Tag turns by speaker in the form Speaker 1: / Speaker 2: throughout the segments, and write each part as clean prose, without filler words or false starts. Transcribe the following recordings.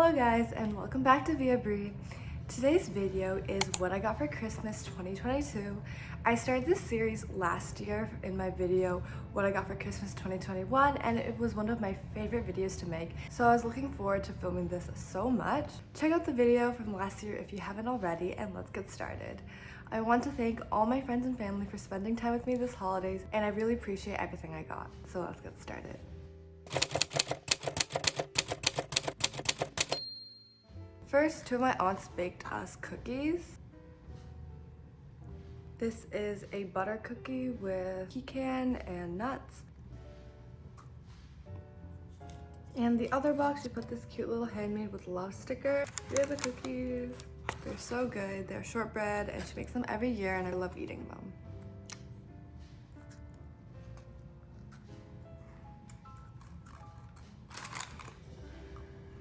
Speaker 1: Hello guys and welcome back to vllo. Today's video is what I got for Christmas 2022. I started this series last year in my video what I got for Christmas 2021 and it was one of my favorite videos to make, so I was looking forward to filming this so much. Check out the video from last year if you haven't already and let's get started. I want to thank all my friends and family for spending time with me this holidays and I really appreciate everything I got, so let's get started. First, two of my aunts baked us cookies. This is a butter cookie with pecan and nuts. And the other box, you put this cute little handmade with love sticker. Here are the cookies. They're so good. They're shortbread and she makes them every year and I love eating them.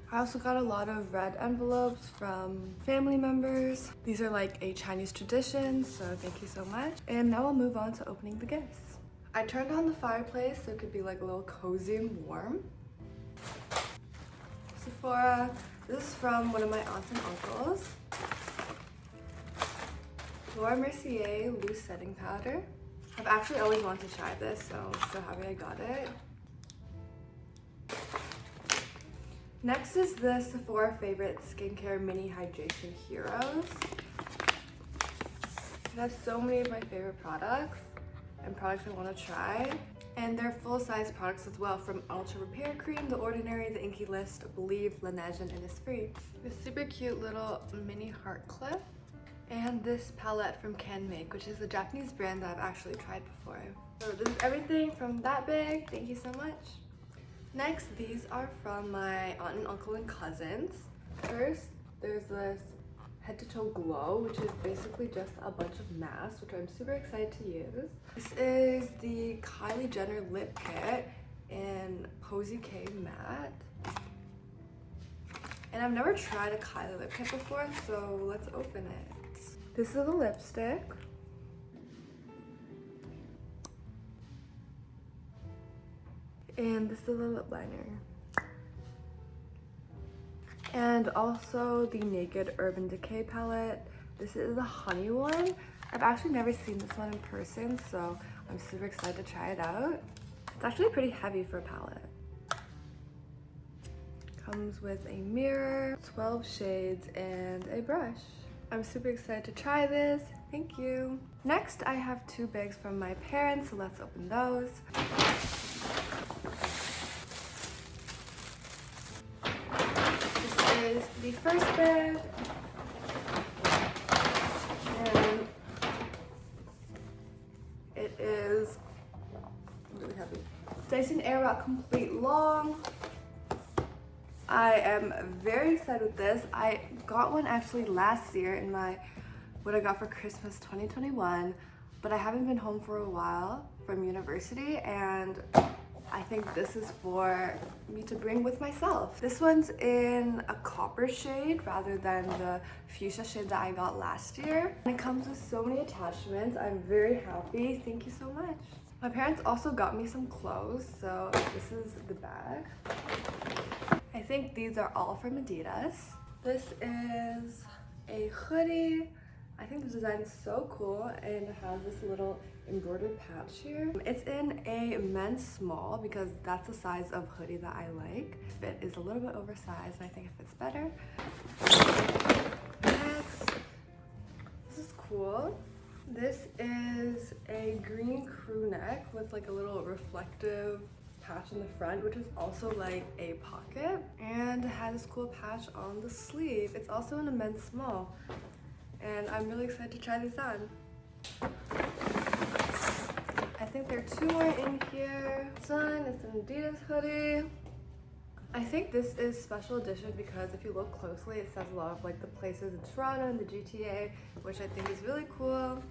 Speaker 1: I also got a lot of red envelopes from family members. These are like a Chinese tradition, so thank you so much. And now I'll move on to opening the gifts. I turned on the fireplace so it could be like a little cozy and warm. Sephora. This is from one of my aunts and uncles. Mercier loose setting powder. I've actually always wanted to try this, so I'm so happy I got it. Next is the Sephora favorite skincare mini hydration heroes. It has so many of my favorite products and products I want to try. And they're full-size products as well, from Ultra Repair Cream, The Ordinary, The Inky List, Believe, Laneige, and Innisfree. This super cute little mini heart clip. And this palette from Canmake, which is a Japanese brand that I've actually tried before. So this is everything from that bag. Thank you so much. Next, these are from my aunt and uncle and cousins. First, there's this head to toe glow, which is basically just a bunch of masks, which I'm super excited to use. This is the Kylie Jenner lip kit in Posy K matte. And I've never tried a Kylie lip kit before, so let's open it. This is the lipstick. And this is the lip liner. And also the Naked Urban Decay palette. This is the honey one. I've actually never seen this one in person, so I'm super excited to try it out. It's actually pretty heavy for a palette. Comes with a mirror, 12 shades, and a brush. I'm super excited to try this. Thank you. Next, I have two bags from my parents, so let's open those. Is the first bag, and it is really heavy. Dyson airwrap complete long. I am very excited with this. I got one actually last year in my what I got for Christmas 2021, but I haven't been home for a while from university, and I think this is for me to bring with myself. This one's in a copper shade rather than the fuchsia shade that I got last year. And it comes with so many attachments. I'm very happy. Thank you so much. My parents also got me some clothes, so this is the bag. I think these are all from Adidas. This is a hoodie. I think the design is so cool and it has this little embroidered patch here. It's in a men's small because that's the size of hoodie that I like. Fit is a little bit oversized and I think it fits better. Next, this is cool. This is a green crew neck with like a little reflective patch in the front, which is also like a pocket, and it has this cool patch on the sleeve. It's also in a men's small. And I'm really excited to try these on. I think there are two more in here. This one is an Adidas hoodie. I think this is special edition because if you look closely, it says a lot of like the places in Toronto and the GTA, which I think is really cool.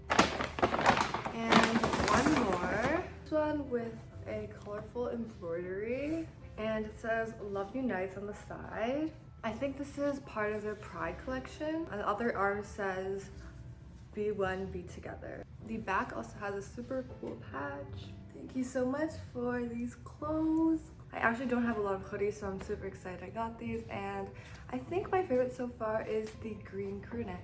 Speaker 1: And one more. This one with a colorful embroidery, and it says "Love Unites" on the side. I think this is part of their Pride collection. And the other arm says "Be One, Be Together." The back also has a super cool patch. Thank you so much for these clothes. I actually don't have a lot of hoodies, so I'm super excited I got these. And I think my favorite so far is the green crew neck.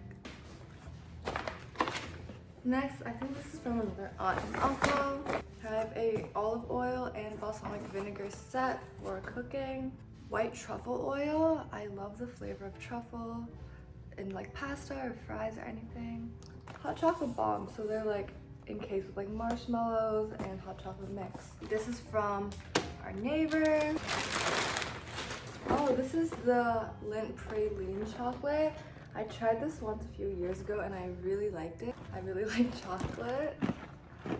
Speaker 1: Next, I think this is from another aunt and uncle. I have a olive oil and balsamic vinegar set for cooking. White truffle oil. I love the flavor of truffle in like pasta or fries or anything. Hot chocolate bombs, so they're like encased with like marshmallows and hot chocolate mix. This is from our neighbor. Oh, this is the Lindt praline chocolate. I tried this once a few years ago and I really liked it. I really like chocolate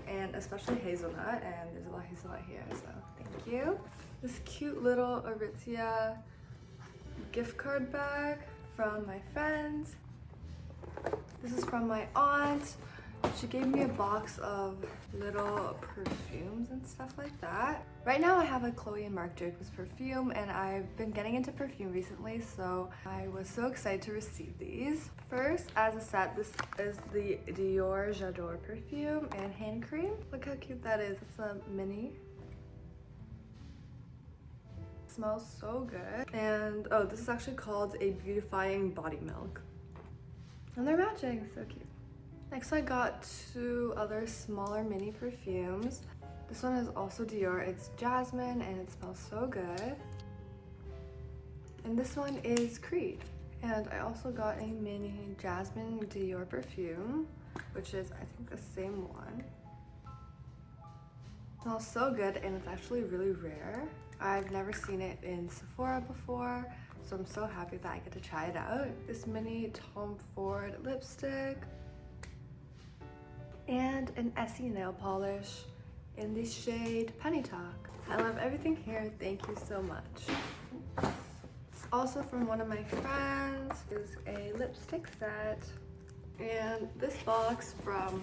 Speaker 1: and especially hazelnut, and there's a lot of hazelnut here, so thank you. This cute little Aritzia gift card bag from my friends. This is from my aunt. She gave me a box of little perfumes and stuff like that. Right now I have a Chloe and Marc Jacobs perfume, and I've been getting into perfume recently, so I was so excited to receive these. First, as a set, this is the Dior J'adore perfume and hand cream. Look how cute that is. It's a mini. It smells so good. And oh, this is actually called a beautifying body milk. And they're matching, so cute. Next I got two other smaller mini perfumes. This one is also Dior. It's jasmine and it smells so good. And this one is Creed. And I also got a mini jasmine Dior perfume, which is I think the same one. It smells so good and it's actually really rare. I've never seen it in Sephora before, so I'm so happy that I get to try it out. This mini Tom Ford lipstick. And an Essie nail polish in the shade Penny Talk. I love everything here. Thank you so much. It's also from one of my friends. Is a lipstick set. And this box from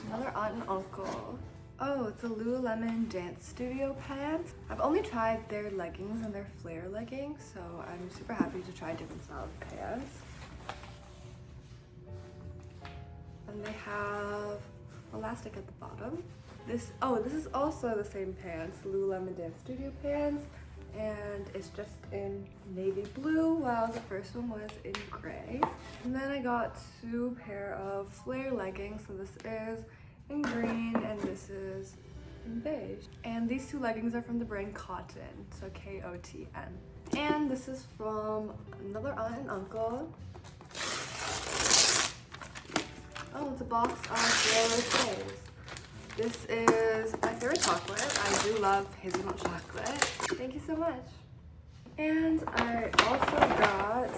Speaker 1: another aunt and uncle. Oh, it's a Lululemon Dance Studio pants. I've only tried their leggings and their flare leggings, so I'm super happy to try different style of pants. And they have elastic at the bottom. This is also the same pants, Lululemon Dance Studio pants, and it's just in navy blue, while the first one was in gray. And then I got two pair of flare leggings, so this is in green and this is in beige. And these two leggings are from the brand Kotn, so K-O-T-N. And this is from another aunt and uncle. Oh, it's a box of vllo. This is my favorite chocolate. I do love hazelnut chocolate. Thank you so much. And I also got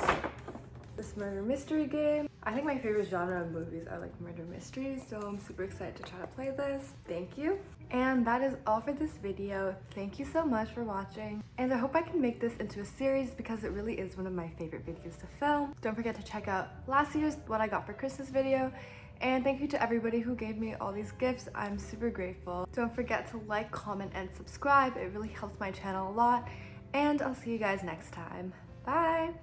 Speaker 1: this murder mystery game. I think my favorite genre of movies are like murder mysteries, so I'm super excited to try to play this. Thank you. And that is all for this video. Thank you so much for watching. And I hope I can make this into a series because it really is one of my favorite videos to film. Don't forget to check out last year's What I Got for Christmas video. And thank you to everybody who gave me all these gifts. I'm super grateful. Don't forget to like, comment, and subscribe. It really helps my channel a lot. And I'll see you guys next time. Bye!